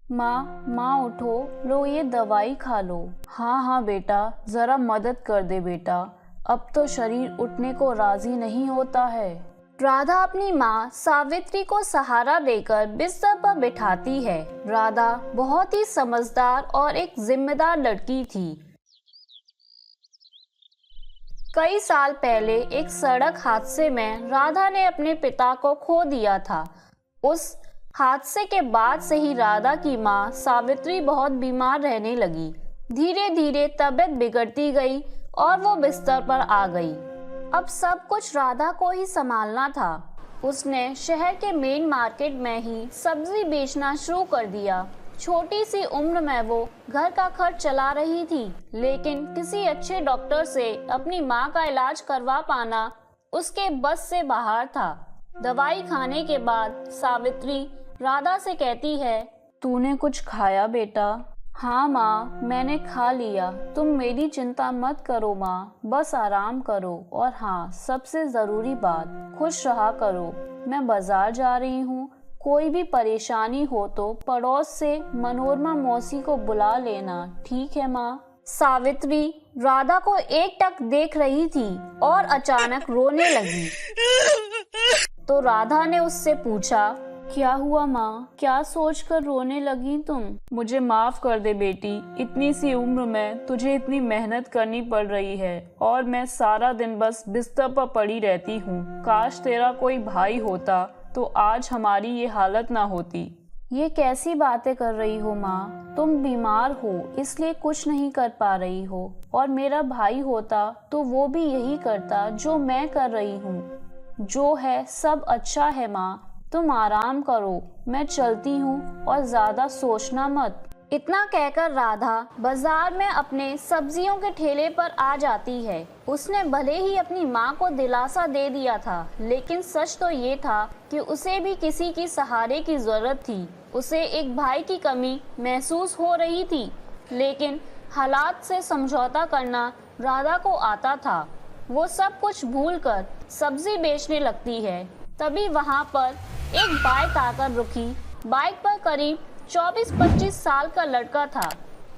माँ माँ उठो, लो ये दवाई खा लो। हाँ हाँ बेटा, जरा मदद कर दे बेटा, अब तो शरीर उठने को राजी नहीं होता है। राधा अपनी माँ सावित्री को सहारा देकर बिस्तर पर बिठाती है। राधा बहुत ही समझदार और एक जिम्मेदार लड़की थी। कई साल पहले एक सड़क हादसे में राधा ने अपने पिता को खो दिया था। उस हादसे के बाद से ही राधा की माँ सावित्री बहुत बीमार रहने लगी। धीरे धीरे तबीयत बिगड़ती गई और वो बिस्तर पर आ गई। अब सब कुछ राधा को ही संभालना था। उसने शहर के मेन मार्केट में ही सब्जी बेचना शुरू कर दिया। छोटी सी उम्र में वो घर का खर्च चला रही थी, लेकिन किसी अच्छे डॉक्टर से अपनी माँ का इलाज करवा पाना उसके बस से बाहर था। दवाई खाने के बाद सावित्री राधा से कहती है, तूने कुछ खाया बेटा? हाँ माँ, मैंने खा लिया। तुम मेरी चिंता मत करो माँ, बस आराम करो, और हाँ, सबसे ज़रूरी बात, खुश रहा करो। मैं बाजार जा रही हूँ, कोई भी परेशानी हो तो पड़ोस से मनोरमा मौसी को बुला लेना, ठीक है माँ? सावित्री राधा को एकटक देख रही थी और अचानक रोने लगी। तो राधा ने उससे पूछा, क्या हुआ माँ, क्या सोचकर रोने लगी तुम? मुझे माफ कर दे बेटी, इतनी सी उम्र में तुझे इतनी मेहनत करनी पड़ रही है और मैं सारा दिन बस बिस्तर पर पड़ी रहती हूँ। काश तेरा कोई भाई होता तो आज हमारी ये हालत ना होती। ये कैसी बातें कर रही हो माँ? तुम बीमार हो इसलिए कुछ नहीं कर पा रही हो, और मेरा भाई होता तो वो भी यही करता जो मैं कर रही हूँ। जो है सब अच्छा है माँ, तुम आराम करो, मैं चलती हूँ और ज्यादा सोचना मत। इतना कहकर राधा बाजार में अपने सब्जियों के ठेले पर आ जाती है। उसने भले ही अपनी माँ को दिलासा दे दिया था, लेकिन सच तो ये था कि उसे भी किसी की सहारे की जरूरत थी। उसे एक भाई की कमी महसूस हो रही थी, लेकिन हालात से समझौता करना राधा को आता था। वो सब कुछ भूलकर सब्जी बेचने लगती है। तभी वहाँ पर एक बाइक आकर रुकी। बाइक पर करीब 24-25 साल का लड़का था,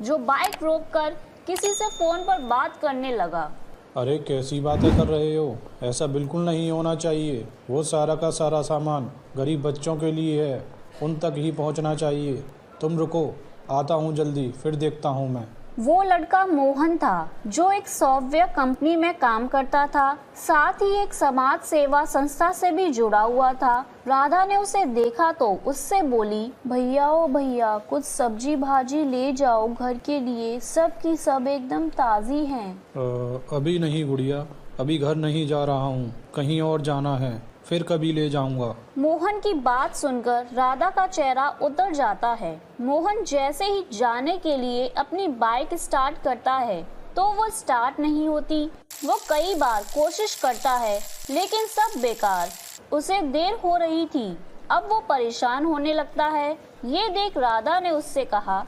जो बाइक रोककर किसी से फोन पर बात करने लगा। अरे कैसी बातें कर रहे हो, ऐसा बिल्कुल नहीं होना चाहिए। वो सारा का सारा सामान गरीब बच्चों के लिए है, उन तक ही पहुंचना चाहिए। तुम रुको, आता हूं जल्दी, फिर देखता हूं मैं। वो लड़का मोहन था, जो एक सॉफ्टवेयर कंपनी में काम करता था, साथ ही एक समाज सेवा संस्था से भी जुड़ा हुआ था। राधा ने उसे देखा तो उससे बोली, भैया ओ भैया, कुछ सब्जी भाजी ले जाओ घर के लिए, सब की सब एकदम ताज़ी हैं। अभी नहीं गुड़िया, अभी घर नहीं जा रहा हूँ, कहीं और जाना है, फिर कभी ले जाऊंगा। मोहन की बात सुनकर राधा का चेहरा उतर जाता है। मोहन जैसे ही जाने के लिए अपनी बाइक स्टार्ट करता है तो वो स्टार्ट नहीं होती। वो कई बार कोशिश करता है, लेकिन सब बेकार। उसे देर हो रही थी। अब वो परेशान होने लगता है। ये देख राधा ने उससे कहा,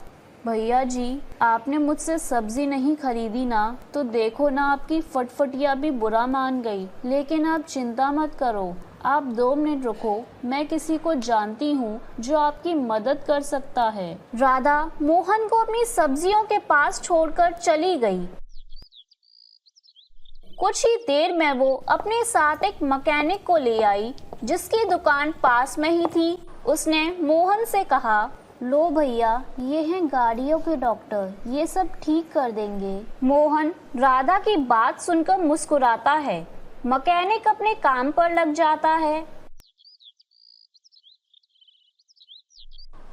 भैया जी, आपने मुझसे सब्जी नहीं खरीदी ना, तो देखो ना, आपकी फटफटिया भी बुरा मान गई। लेकिन आप चिंता मत करो, आप 2 मिनट रुको, मैं किसी को जानती हूँ जो आपकी मदद कर सकता है। राधा मोहन को अपनी सब्जियों के पास छोड़कर चली गई। कुछ ही देर में वो अपने साथ एक मैकेनिक को ले आई, जिसकी दुकान पास में ही थी। उसने मोहन से कहा, लो भैया, ये हैं गाड़ियों के डॉक्टर, ये सब ठीक कर देंगे। मोहन राधा की बात सुनकर मुस्कुराता है। मैकेनिक अपने काम पर लग जाता है।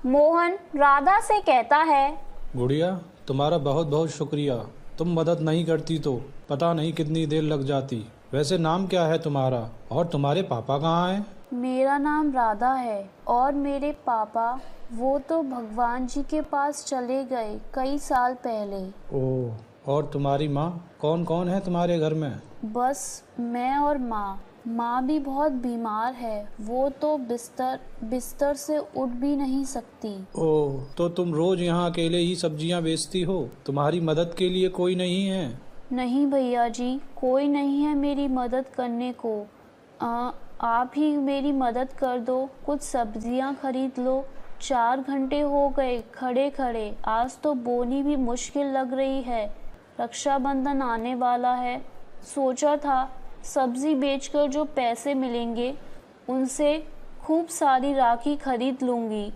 मोहन राधा से कहता है, गुड़िया, तुम्हारा बहुत बहुत शुक्रिया। तुम मदद नहीं करती तो पता नहीं कितनी देर लग जाती। वैसे नाम क्या है तुम्हारा, और तुम्हारे पापा कहाँ हैं? मेरा नाम राधा है, और मेरे पापा वो तो भगवान जी के पास चले गए कई साल पहले। ओह, और तुम्हारी माँ? कौन कौन है तुम्हारे घर में? बस मैं और माँ। माँ भी बहुत बीमार है, वो तो बिस्तर से उठ भी नहीं सकती। ओह, तो तुम रोज यहाँ अकेले ही सब्जियाँ बेचती हो? तुम्हारी मदद के लिए कोई नहीं है? नहीं भैया जी, कोई नहीं है मेरी मदद करने को। आप ही मेरी मदद कर दो, कुछ सब्जियाँ खरीद लो, 4 घंटे हो गए खड़े खड़े, आज तो बोनी भी मुश्किल लग रही है। रक्षाबंधन आने वाला है, सोचा था सब्जी बेचकर जो पैसे मिलेंगे उनसे खूब सारी राखी खरीद लूँगी,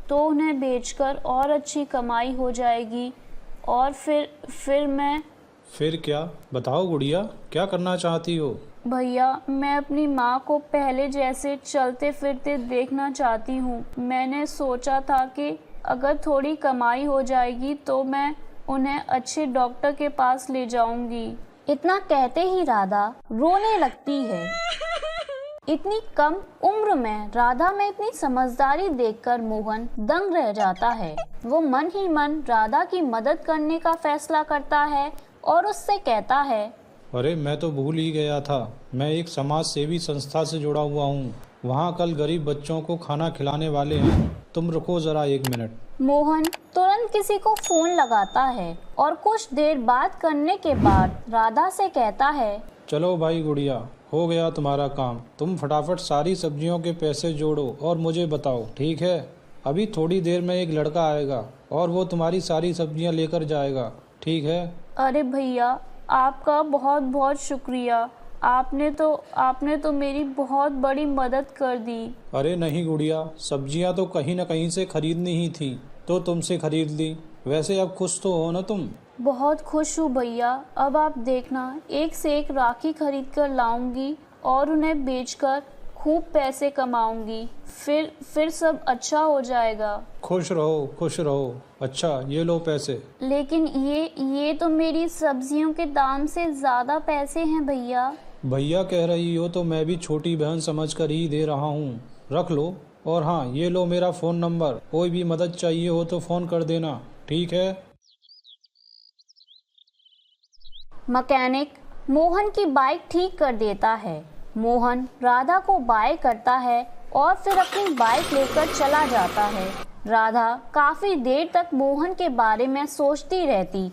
तो उन्हें बेचकर और अच्छी कमाई हो जाएगी और फिर मैं। फिर क्या? बताओ गुड़िया, क्या करना चाहती हो? भैया, मैं अपनी माँ को पहले जैसे चलते फिरते देखना चाहती हूँ। मैंने सोचा था कि अगर थोड़ी कमाई हो जाएगी तो मैं उन्हें अच्छे डॉक्टर के पास ले जाऊंगी। इतना कहते ही राधा रोने लगती है। इतनी कम उम्र में राधा में इतनी समझदारी देखकर मोहन दंग रह जाता है। वो मन ही मन राधा की मदद करने का फैसला करता है और उससे कहता है, अरे मैं तो भूल ही गया था, मैं एक समाज सेवी संस्था से जुड़ा हुआ हूँ। वहाँ कल गरीब बच्चों को खाना खिलाने वाले हैं। तुम रुको ज़रा 1 मिनट। मोहन तुरंत किसी को फोन लगाता है और कुछ देर बात करने के बाद राधा से कहता है, चलो भाई गुड़िया, हो गया तुम्हारा काम। तुम फटाफट सारी सब्जियों के पैसे जोड़ो और मुझे बताओ, ठीक है? अभी थोड़ी देर में एक लड़का आएगा और वो तुम्हारी सारी सब्जियां लेकर जाएगा, ठीक है? अरे भैया, आपका बहुत बहुत शुक्रिया। आपने तो मेरी बहुत बड़ी मदद कर दी। अरे नहीं गुड़िया, सब्जियां तो कहीं न कहीं से खरीदनी ही थी, तो तुमसे खरीद ली। वैसे अब खुश तो हो ना तुम? बहुत खुश हूँ भैया। अब आप देखना, एक से एक राखी खरीद कर लाऊंगी और उन्हें बेचकर खूब पैसे कमाऊंगी। फिर सब अच्छा हो जाएगा। खुश रहो, खुश रहो। अच्छा, ये लो पैसे। लेकिन ये तो मेरी सब्जियों के दाम से ज़्यादा पैसे हैं भैया। भैया कह रही हो तो मैं भी छोटी बहन समझकर ही दे रहा हूँ। रख लो। और हाँ, ये लो मेरा फ़ोन नंबर, कोई भी मदद चाहिए हो तो फ़ोन कर देना, ठीक है? मैकेनिक मोहन की बाइक ठीक कर देता है। मोहन राधा को बाय करता है और फिर अपनी बाइक लेकर चला जाता है। राधा काफी देर तक मोहन के बारे में सोचती रहती।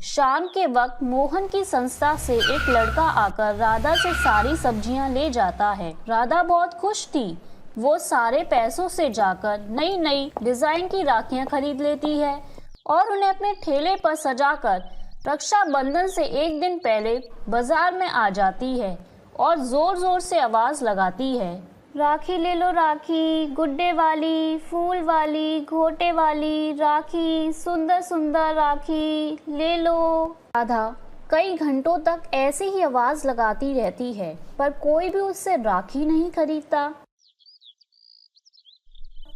शाम के वक्त मोहन की संस्था से एक लड़का आकर राधा से सारी सब्जियां ले जाता है। राधा बहुत खुश थी। वो सारे पैसों से जाकर नई नई डिजाइन की राखियां खरीद लेती है और उन्हें अपने ठेले पर सजाकर रक्षाबंधन से एक दिन पहले बाजार में आ जाती है और जोर जोर से आवाज लगाती है, राखी ले लो राखी, गुड्डे वाली, फूल वाली, घोटे वाली राखी, सुंदर सुंदर राखी ले लो। राधा कई घंटों तक ऐसे ही आवाज लगाती रहती है, पर कोई भी उससे राखी नहीं खरीदता।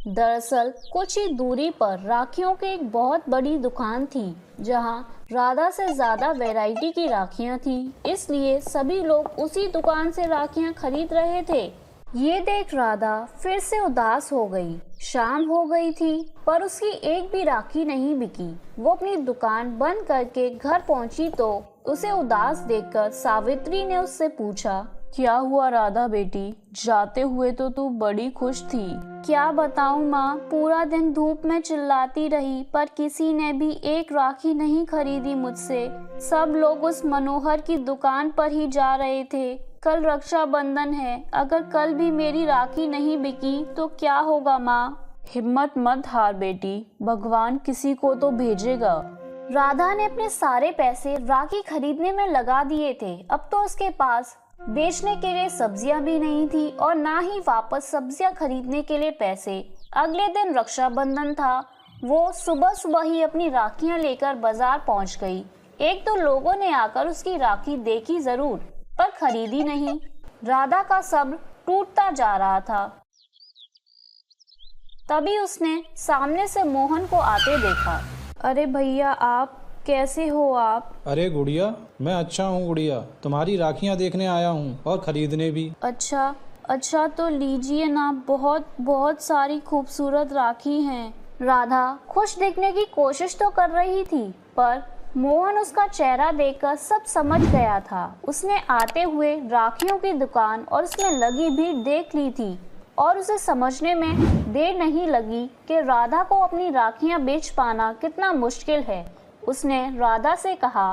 दरअसल कुछ ही दूरी पर राखियों की एक बहुत बड़ी दुकान थी, जहां राधा से ज्यादा वैरायटी की राखियां थी, इसलिए सभी लोग उसी दुकान से राखियां खरीद रहे थे। ये देख राधा फिर से उदास हो गई। शाम हो गई थी पर उसकी एक भी राखी नहीं बिकी। वो अपनी दुकान बंद करके घर पहुंची तो उसे उदास देखकर सावित्री ने उससे पूछा, क्या हुआ राधा बेटी, जाते हुए तो तू बड़ी खुश थी। क्या बताऊं माँ, पूरा दिन धूप में चिल्लाती रही पर किसी ने भी एक राखी नहीं खरीदी मुझसे। सब लोग उस मनोहर की दुकान पर ही जा रहे थे। कल रक्षाबंधन है, अगर कल भी मेरी राखी नहीं बिकी तो क्या होगा माँ? हिम्मत मत हार बेटी, भगवान किसी को तो भेजेगा। राधा ने अपने सारे पैसे राखी खरीदने में लगा दिए थे। अब तो उसके पास बेचने के लिए सब्जियां भी नहीं थी और ना ही वापस सब्जियां खरीदने के लिए पैसे। अगले दिन रक्षाबंधन था। वो सुबह सुबह ही अपनी राखियां लेकर बाजार पहुंच गई। एक दो लोगों ने आकर उसकी राखी देखी जरूर, पर खरीदी नहीं। राधा का सब्र टूटता जा रहा था। तभी उसने सामने से मोहन को आते देखा। अरे भैया, आप कैसे हो आप? अरे गुड़िया, मैं अच्छा हूँ गुड़िया, तुम्हारी राखियाँ देखने आया हूँ और खरीदने भी। अच्छा तो लीजिए ना, बहुत बहुत सारी खूबसूरत राखी हैं। राधा खुश दिखने की कोशिश तो कर रही थी, पर मोहन उसका चेहरा देखकर सब समझ गया था। उसने आते हुए राखियों की दुकान और उसमें लगी भीड़ देख ली थी और उसे समझने में देर नहीं लगी कि राधा को अपनी राखियां बेच पाना कितना मुश्किल है। उसने राधा से कहा,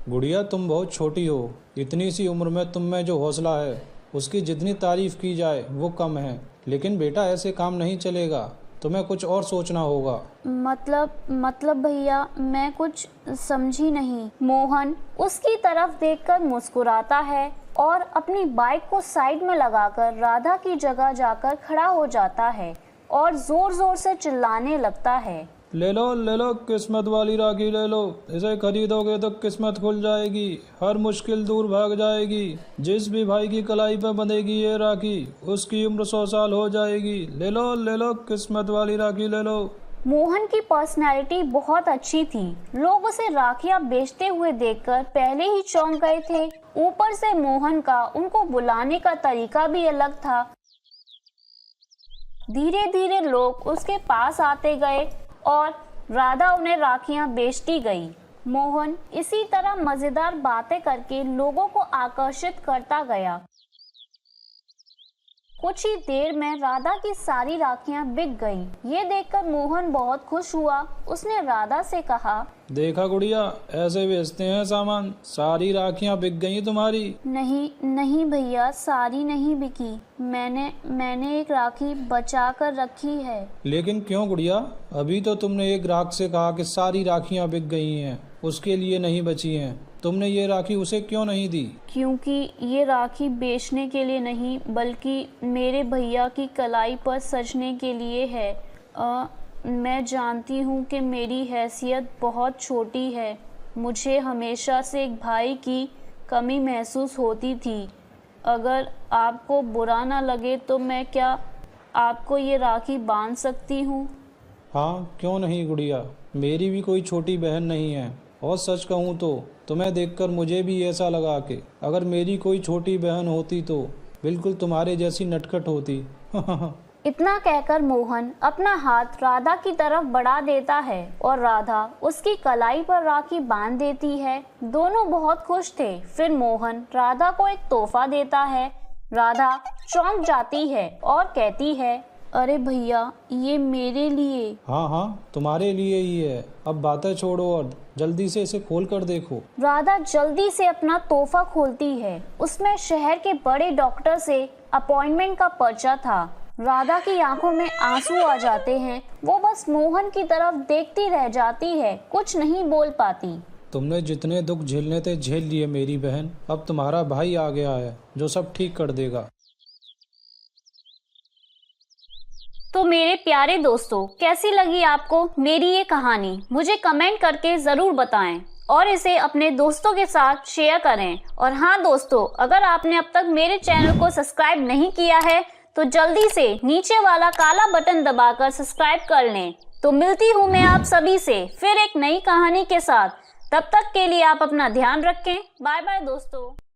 गुड़िया तुम बहुत छोटी हो, इतनी सी उम्र में तुम में जो हौसला है उसकी जितनी तारीफ की जाए वो कम है। लेकिन बेटा ऐसे काम नहीं चलेगा, तुम्हें कुछ और सोचना होगा। मतलब भैया मैं कुछ समझी नहीं। मोहन उसकी तरफ देखकर मुस्कुराता है और अपनी बाइक को साइड में लगाकर राधा की जगह जाकर खड़ा हो जाता है और जोर जोर से चिल्लाने लगता है, ले लो किस्मत वाली राखी ले लो, इसे खरीदोगे तो किस्मत खुल जाएगी, हर मुश्किल दूर भाग जाएगी। जिस भी भाई की कलाई पर बंधेगी ये राखी, उसकी उम्र 100 साल हो जाएगी। ले लो किस्मत वाली राखी ले लो। मोहन की पर्सनैलिटी बहुत अच्छी थी। लोग उसे राखियां बेचते हुए देखकर पहले ही चौंक गए थे। ऊपर से मोहन का उनको बुलाने का तरीका भी अलग था। धीरे धीरे लोग उसके पास आते गए और राधा उन्हें राखियां बेचती गई। मोहन इसी तरह मजेदार बातें करके लोगों को आकर्षित करता गया। कुछ ही देर में राधा की सारी राखियां बिक गई। ये देखकर मोहन बहुत खुश हुआ। उसने राधा से कहा, देखा गुड़िया, ऐसे बेचते हैं सामान, सारी राखियां बिक गई तुम्हारी। नहीं भैया, सारी नहीं बिकी। मैंने एक राखी बचा कर रखी है। लेकिन क्यों गुड़िया? अभी तो तुमने एक ग्राहक से कहा कि सारी राखियां बिक गई हैं, उसके लिए नहीं बची हैं। तुमने ये राखी उसे क्यों नहीं दी? क्योंकि ये राखी बेचने के लिए नहीं बल्कि मेरे भैया की कलाई पर सजने के लिए है। मैं जानती हूँ कि मेरी हैसियत बहुत छोटी है। मुझे हमेशा से एक भाई की कमी महसूस होती थी। अगर आपको बुरा ना लगे तो मैं क्या आपको ये राखी बांध सकती हूँ? हाँ, क्यों नहीं गुड़िया, मेरी भी कोई छोटी बहन नहीं है। और सच कहूँ तो तुम्हें देखकर मुझे भी ऐसा लगा कि अगर मेरी कोई छोटी बहन होती तो बिल्कुल तुम्हारे जैसी नटखट होती। इतना कहकर मोहन अपना हाथ राधा की तरफ बढ़ा देता है और राधा उसकी कलाई पर राखी बांध देती है। दोनों बहुत खुश थे। फिर मोहन राधा को एक तोहफा देता है। राधा चौंक जाती है और कहती है, अरे भैया, ये मेरे लिए। हाँ, तुम्हारे लिए ही है। अब बातें छोड़ो और जल्दी से इसे खोल कर देखो। राधा जल्दी से अपना तोहफा खोलती है। उसमें शहर के बड़े डॉक्टर से अपॉइंटमेंट का पर्चा था। राधा की आंखों में आंसू आ जाते हैं। वो बस मोहन की तरफ देखती रह जाती है, कुछ नहीं बोल पाती। तुमने जितने दुख झेलने थे झेल लिए मेरी बहन। अब तुम्हारा भाई आ गया है जो सब ठीक कर देगा। तो मेरे प्यारे दोस्तों, कैसी लगी आपको मेरी ये कहानी? मुझे कमेंट करके ज़रूर बताएं और इसे अपने दोस्तों के साथ शेयर करें। और हाँ दोस्तों, अगर आपने अब तक मेरे चैनल को सब्सक्राइब नहीं किया है तो जल्दी से नीचे वाला काला बटन दबाकर सब्सक्राइब कर लें। तो मिलती हूँ मैं आप सभी से फिर एक नई कहानी के साथ। तब तक के लिए आप अपना ध्यान रखें। बाय बाय दोस्तों।